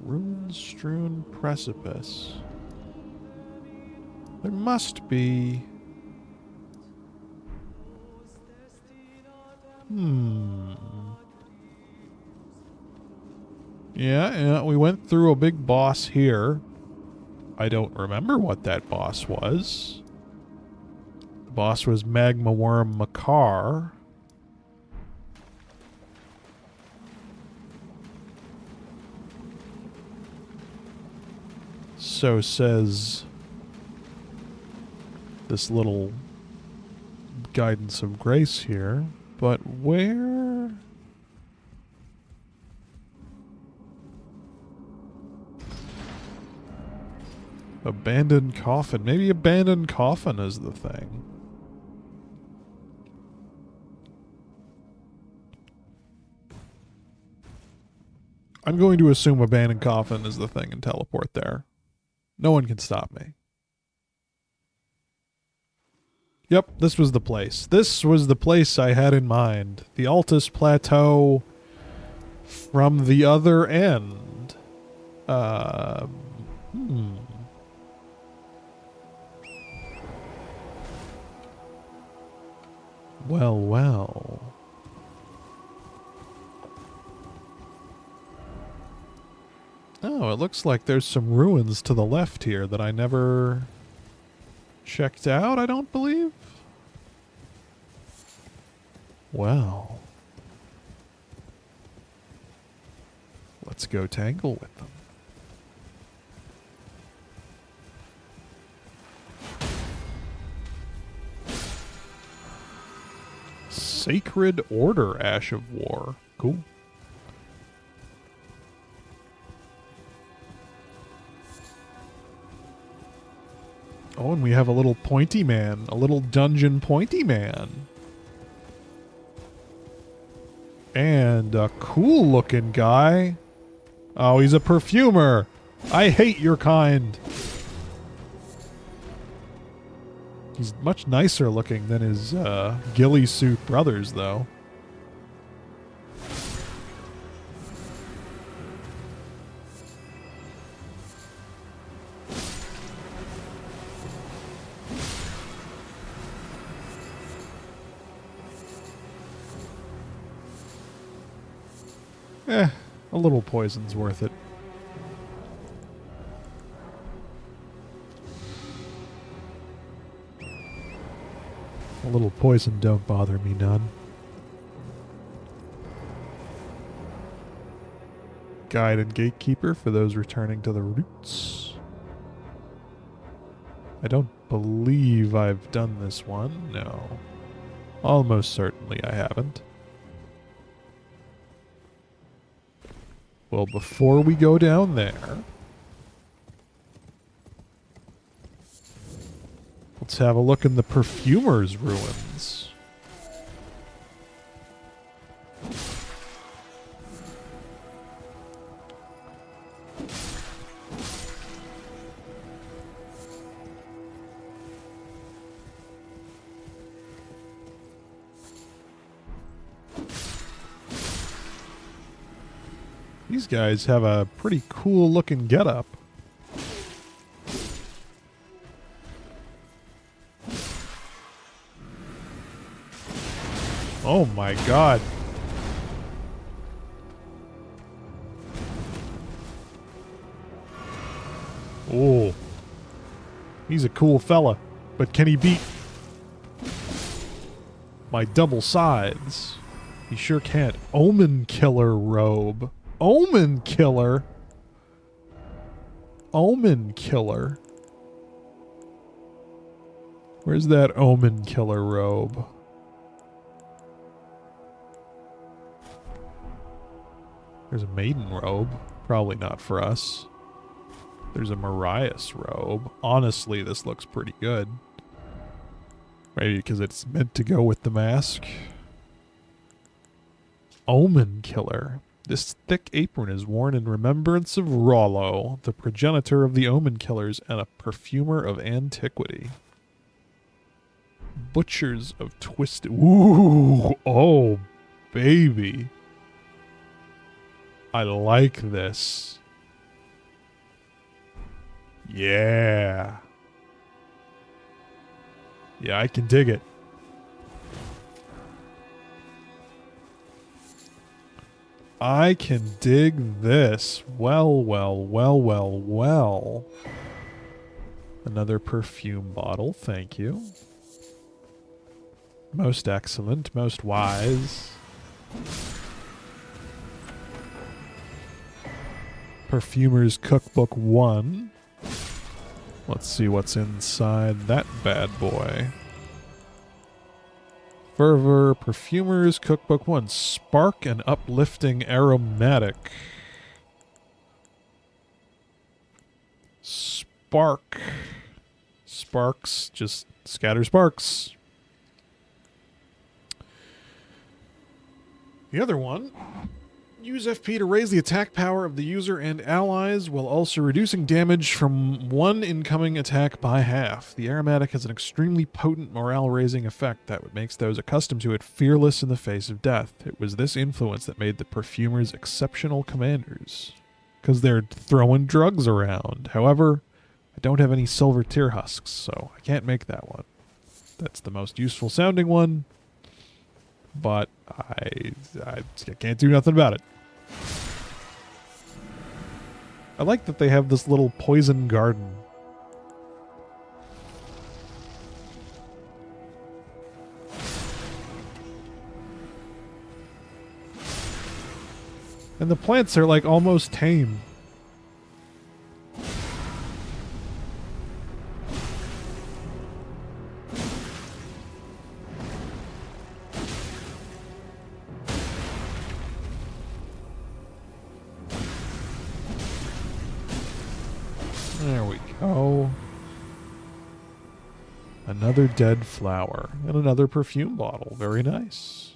Speaker 1: Ruin-strewn precipice. There must be... Yeah, we went through a big boss here. I don't remember what that boss was. The boss was Magma Worm Makar. So says this little guidance of grace here. But where... Abandoned coffin. Maybe abandoned coffin is the thing. I'm going to assume abandoned coffin is the thing and teleport there. No one can stop me. Yep, this was the place. This was the place I had in mind. The Altus Plateau from the other end. Well, well. Oh, it looks like there's some ruins to the left here that I never checked out, I don't believe. Well. Let's go tangle with them. Sacred Order Ash of War. Cool. Oh, and we have a little pointy man. A little dungeon pointy man. And a cool looking guy. Oh, he's a perfumer. I hate your kind. He's much nicer looking than his ghillie suit brothers, though. A little poison's worth it. A little poison don't bother me none. Guide and gatekeeper for those returning to the roots. I don't believe I've done this one. No. Almost certainly I haven't. Well, before we go down there, let's have a look in the Perfumer's ruins. These guys have a pretty cool looking getup. Oh my god. Oh. He's a cool fella. But can he beat my double sides? He sure can't. Omen Killer robe. Omen Killer? Omen Killer? Where's that Omen Killer robe? There's a maiden robe. Probably not for us. There's a Marias robe. Honestly, this looks pretty good. Maybe because it's meant to go with the mask. Omen Killer. This thick apron is worn in remembrance of Rollo, the progenitor of the Omen Killers and a perfumer of antiquity. Butchers of Twisted... Ooh! Oh, baby. I like this. Yeah. Yeah, I can dig it. I can dig this. Well, well, well, well, well. Another perfume bottle, thank you. Most excellent, most wise. Perfumer's Cookbook 1. Let's see what's inside that bad boy. Fervor, Perfumer's Cookbook 1. Spark and uplifting aromatic. Spark. Sparks, just scatter sparks. The other one. Use FP to raise the attack power of the user and allies while also reducing damage from one incoming attack by half. The aromatic has an extremely potent morale-raising effect that makes those accustomed to it fearless in the face of death. It was this influence that made the perfumers exceptional commanders, because they're throwing drugs around. However, I don't have any silver tear husks, so I can't make that one. That's the most useful sounding one, but I can't do nothing about it. I like that they have this little poison garden. And the plants are like almost tame. There we go. Another dead flower and another perfume bottle. Very nice.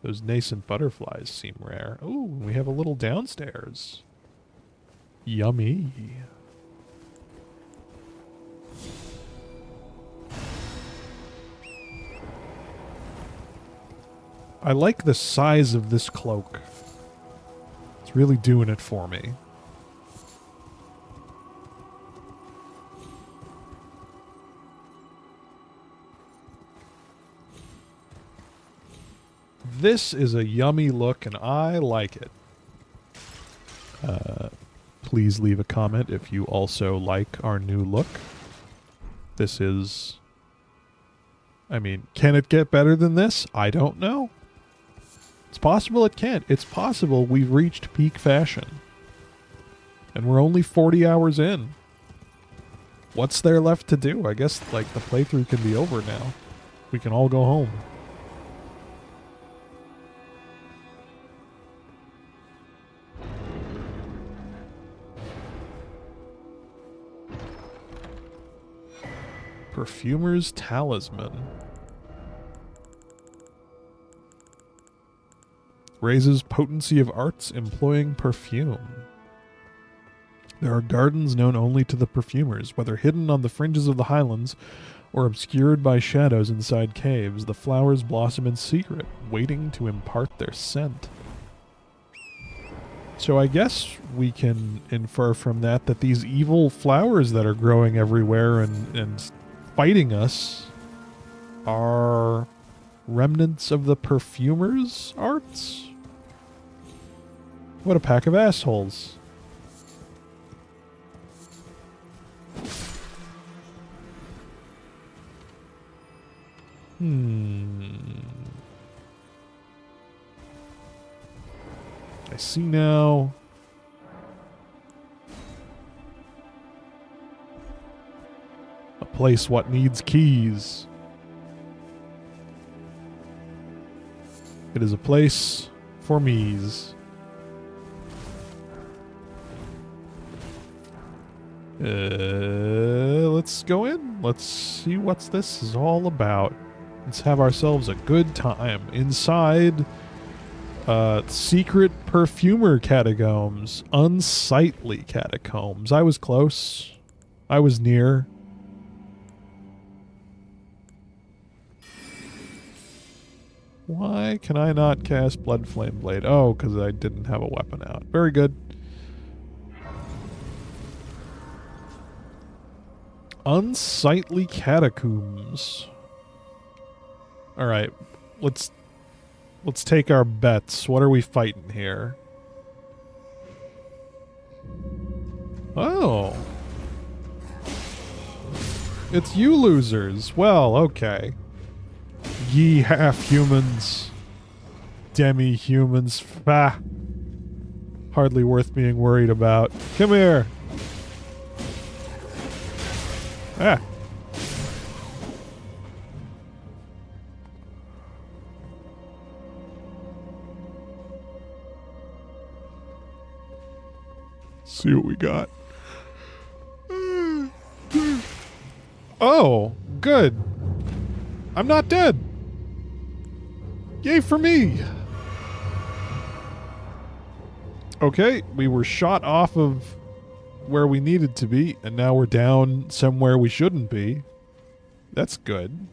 Speaker 1: Those nascent butterflies seem rare. Ooh, we have a little downstairs. Yummy. I like the size of this cloak. It's really doing it for me. This is a yummy look, and I like it. Please leave a comment if you also like our new look. This is... I mean, can it get better than this? I don't know. It's possible it can't. It's possible we've reached peak fashion. And we're only 40 hours in. What's there left to do? I guess, like, the playthrough can be over now. We can all go home. Perfumer's Talisman. Raises potency of arts employing perfume. There are gardens known only to the perfumers, whether hidden on the fringes of the highlands or obscured by shadows inside caves. The flowers blossom in secret, waiting to impart their scent. So I guess we can infer from that these evil flowers that are growing everywhere and fighting us are remnants of the perfumer's arts. What a pack of assholes. I see now. A place what needs keys. It is a place for me's. Let's go in. Let's see what this is all about. Let's have ourselves a good time inside secret perfumer catacombs. Unsightly catacombs. I was close. I was near. Why can I not cast Blood Flame Blade? Oh, because I didn't have a weapon out. Very good. Unsightly catacombs. All right, let's take our bets. What are we fighting here? Oh. It's you losers. Well, okay. Ye half-humans. Demi-humans. Bah. Hardly worth being worried about. Come here. Ah. See what we got. Oh, good. I'm not dead. Yay for me. Okay, we were shot off of where we needed to be, and now we're down somewhere we shouldn't be. That's good.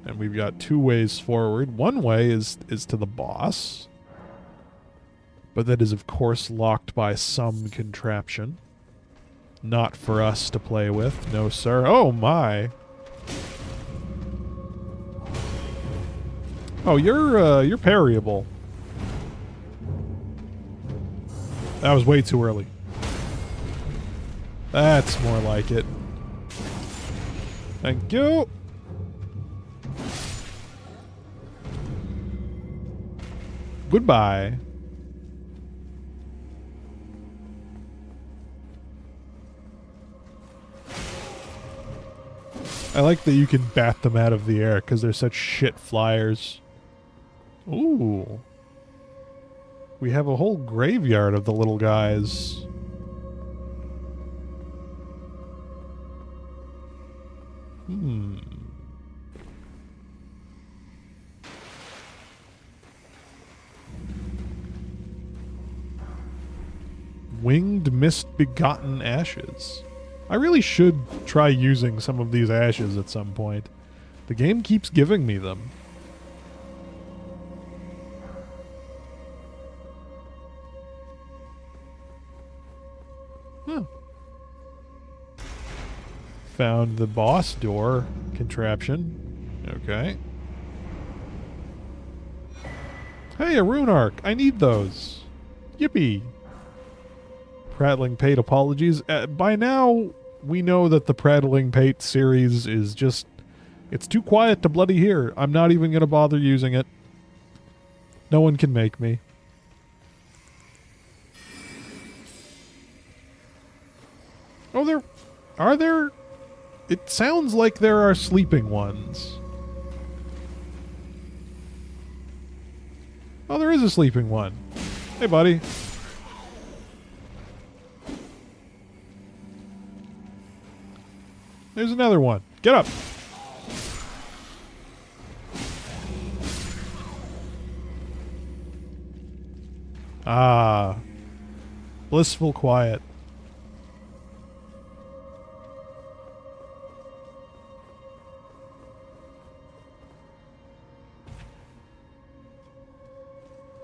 Speaker 1: And we've got two ways forward. One way is to the boss. But that is, of course, locked by some contraption. Not for us to play with. No, sir. Oh, my. Oh, you're parryable. That was way too early. That's more like it. Thank you. Goodbye. I like that you can bat them out of the air because they're such shit flyers. Ooh. We have a whole graveyard of the little guys. Winged mist-begotten ashes. I really should try using some of these ashes at some point. The game keeps giving me them. Huh. Found the boss door contraption. Okay. Hey, a rune arc. I need those. Yippee. Prattling Pate apologies. By now, we know that the Prattling Pate series is just... It's too quiet to bloody hear. I'm not even going to bother using it. No one can make me. Oh, there... Are there... It sounds like there are sleeping ones. Oh, there is a sleeping one. Hey, buddy. There's another one. Get up. Ah. Blissful quiet.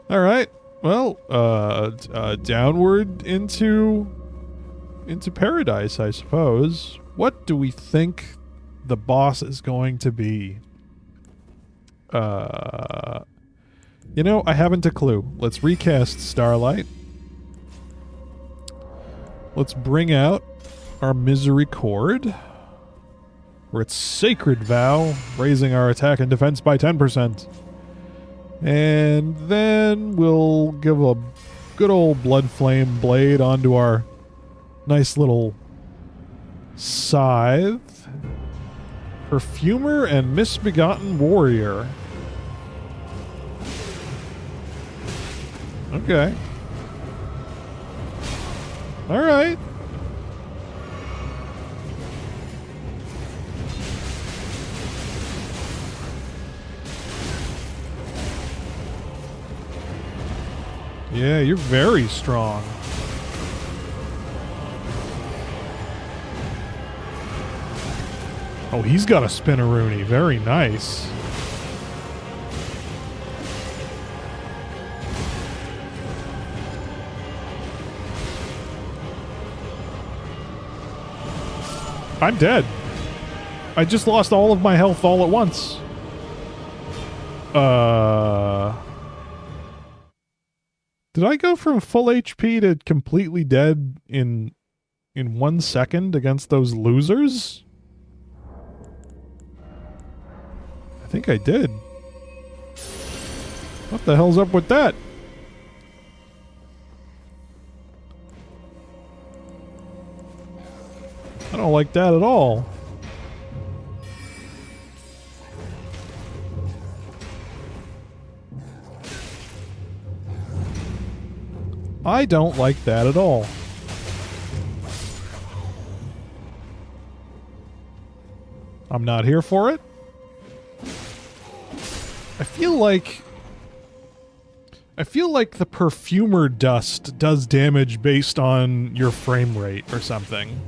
Speaker 1: All right. Well, downward into paradise, I suppose. What do we think the boss is going to be? You know, I haven't a clue. Let's recast Starlight. Let's bring out our Misery Chord. For its Sacred Vow, raising our attack and defense by 10%. And then we'll give a good old Blood Flame Blade onto our nice little Scythe. Perfumer and Misbegotten Warrior. Okay. Alright. Yeah, you're very strong. Oh, he's got a Spinaroonie. Very nice. I'm dead. I just lost all of my health all at once. Did I go from full HP to completely dead in 1 second against those losers? I think I did. What the hell's up with that? I don't like that at all. I don't like that at all. I'm not here for it. I feel like the perfumer dust does damage based on your frame rate or something.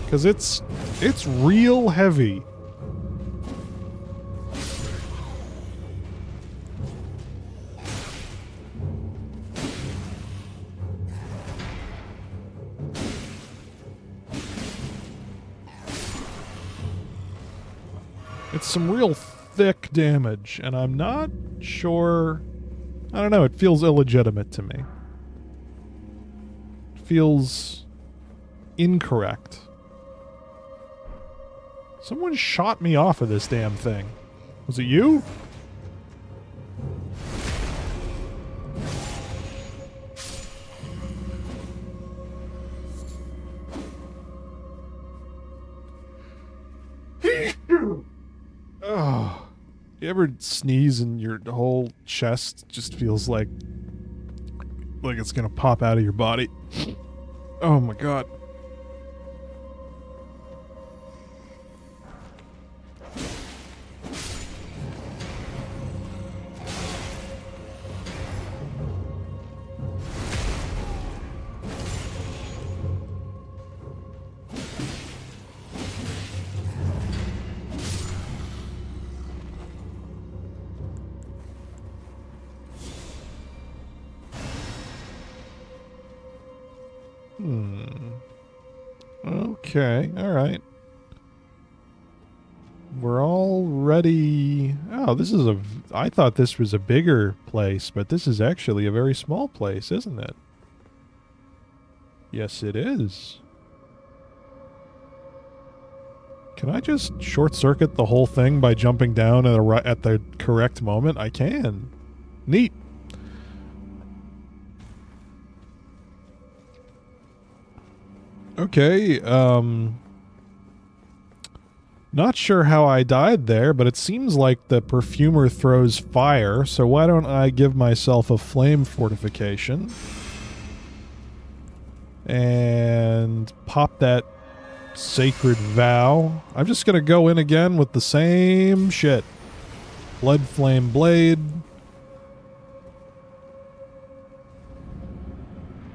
Speaker 1: Cause it's real heavy. It's some real thick damage, and I'm not sure... I don't know, it feels illegitimate to me. It feels incorrect. Someone shot me off of this damn thing. Was it you? Oh, you ever sneeze and your whole chest just feels like it's gonna pop out of your body? Oh my god. Okay, alright. We're all ready. Oh, this is I thought this was a bigger place, but this is actually a very small place, isn't it? Yes, it is. Can I just short-circuit the whole thing by jumping down at the correct moment? I can. Neat. Okay, not sure how I died there, but it seems like the perfumer throws fire, so why don't I give myself a flame fortification and pop that sacred vow. I'm just gonna go in again with the same shit. Blood flame blade.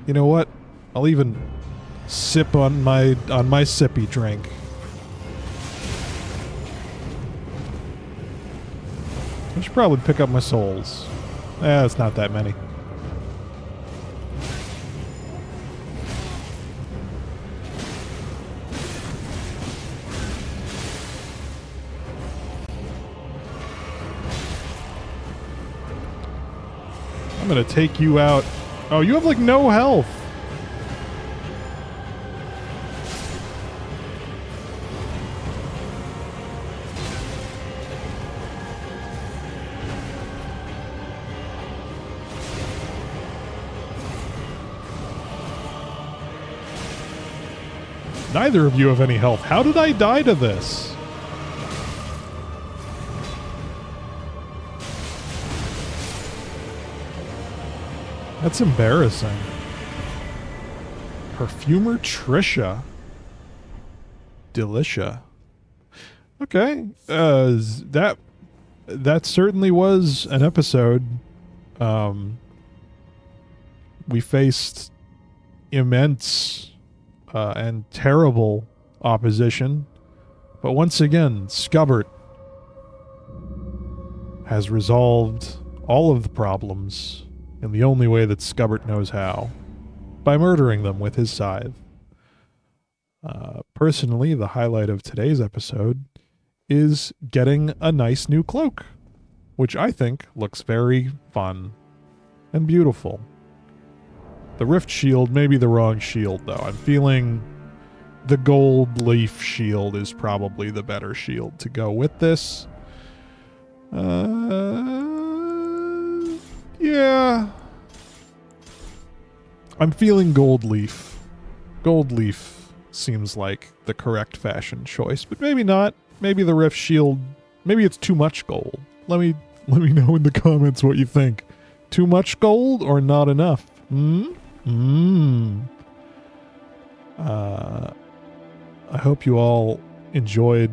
Speaker 1: You know what? I'll even sip on my sippy drink. I should probably pick up my souls. It's not that many. I'm gonna take you out. Oh, you have like no health. Neither of you have any health. How did I die to this? That's embarrassing. Perfumer Trisha. Delicia. Okay. That certainly was an episode. We faced immense and terrible opposition. But once again, Skubbert has resolved all of the problems in the only way that Skubbert knows how, by murdering them with his scythe. Personally, the highlight of today's episode is getting a nice new cloak, which I think looks very fun and beautiful. The Rift Shield may be the wrong shield, though. I'm feeling the gold leaf shield is probably the better shield to go with this. Yeah. I'm feeling gold leaf. Gold leaf seems like the correct fashion choice, but maybe not. Maybe the Rift Shield, maybe it's too much gold. Let me know in the comments what you think. Too much gold or not enough? I hope you all enjoyed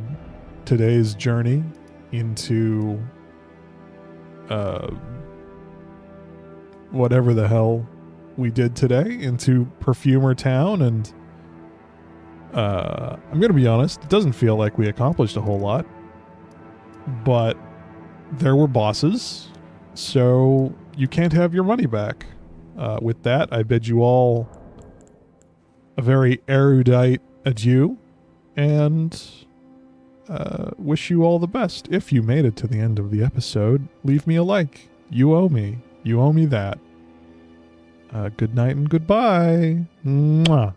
Speaker 1: today's journey into whatever the hell we did today, into Perfumer Town, and I'm gonna be honest, it doesn't feel like we accomplished a whole lot, but there were bosses, so you can't have your money back. With that, I bid you all a very erudite adieu, and wish you all the best. If you made it to the end of the episode, leave me a like. You owe me. You owe me that. Good night and goodbye. Mwah.